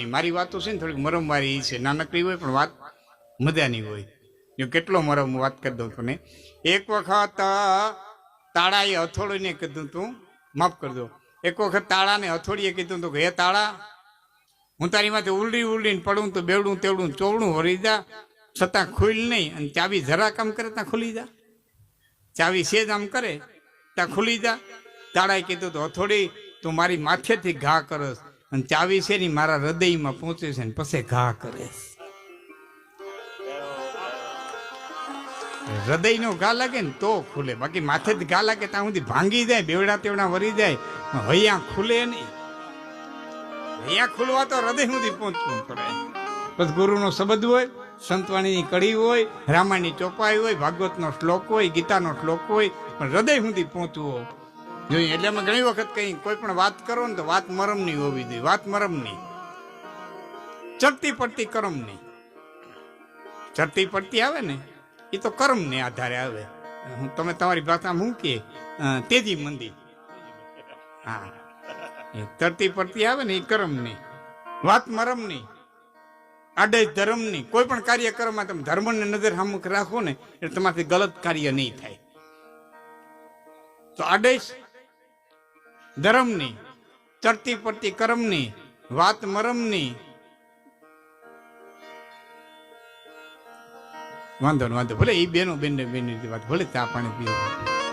મારી વાતો છે ને થોડીક મરમવારી છે, નાનકડી હોય પણ વાત મજાની હોય. જો કેટલો મરમ વાત કરી દઉં તને. એક વખત તાળાએ હથોડીને કીધું તું, માફ કરજો, એક વખત તાળાને હથોડીએ કીધું તું કે હે તાળા, હું તારી માથે ઉલડી ઉલડીને પડું તો બેવડું તેવડું ચોવડું વળી જા, છતાં ખુલ નહીં, અને ચાવી જરા કામ કરે ત્યાં ખુલી જા, ચાવી સેજ આમ કરે ત્યાં ખુલી જા. તાળાએ કીધું તો હથોડી તું મારી માથેથી ઘા કરસ, અને ચાવી છે ને મારા હૃદયમાં પહોંચે છે ને પછી ઘા કરે. હૃદયનો ઘા લાગે ને તો ખુલે, બાકી માથેથી ઘા લાગે ત્યાં સુધી ભાંગી જાય, બેવડા તેવડા વરી જાય, હૈયા ખુલે નહીં. હૈયા ખુલવા તો હૃદય સુધી પહોંચવું પડે. બસ ગુરુનો શબ્દ હોય, સંતવાણીની કડી હોય, રામાયણની ચોપાઈ હોય, ભાગવતનો શ્લોક હોય, ગીતાનો શ્લોક હોય, પણ હૃદય સુધી પહોંચવું જોઈએ. એટલે અમે ઘણી વખત કઈ કોઈ પણ વાત કરો ને તો વાત મરમની હોવી જોઈએ. વાત મરમની, ચડતી પડતી કર્મની. ચડતી પડતી આવે ને એ તો કર્મને આધારે આવે. તમે તમારી ભાષામાં શું કે તેજી મંદી, હા, ચડતી પડતી આવે ને એ કર્મની. વાત મરમની, આડેશ ધર્મની. કોઈ પણ કાર્યક્રમમાં તમે ધર્મને નજર સામુખ રાખો ને એટલે તમારાથી ગલત કાર્ય નહીં થાય. તો આડેશ ધર્મની, ચડતી પડતી કર્મની, વાત મરમની. વાંધો ને વાંધો, ભલે એ બેનો બેન વાત, ભલે ચા પાણી પીવો.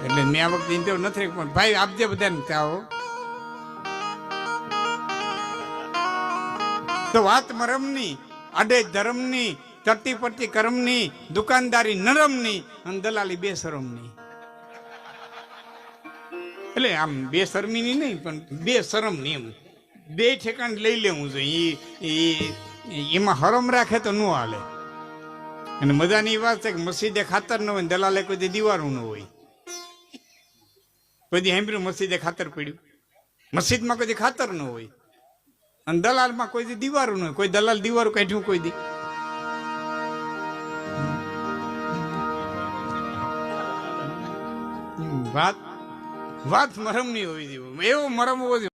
એટલે મેં આ વખતે ઇન્ટરવ્યુ નથી, પણ ભાઈ આપજે બધાને ચાઓ. તો વાત મરમની, આડેશ ધર્મની, ચડતી પડતી કર્મની, દુકાનદારી નરમની, અને દલાલી બેશરમની. એટલે આમ બે શરમીની નહીં, પણ બે શરમની. એમ બે ઠેકાણ લઈ લેવું જોઈએ. એમાં હરમ રાખે તો ન હાલે. અને મજાની વાત છે કે મસ્જિદે ખાતર ન હોય, દલાલે કોઈ દી દીવારું ન હોય. કોઈ દી સાંભળ્યું મસ્જિદે ખાતર પડ્યું? મસ્જિદમાં કોઈ દી ખાતર ન હોય, અને દલાલમાં કોઈ દી દીવારું ન હોય. કોઈ દલાલ દીવારું કાઢ્યું કોઈ દી? વાત મરમની હોવી જોઈએ. એવો મરમ હોવો જોઈએ.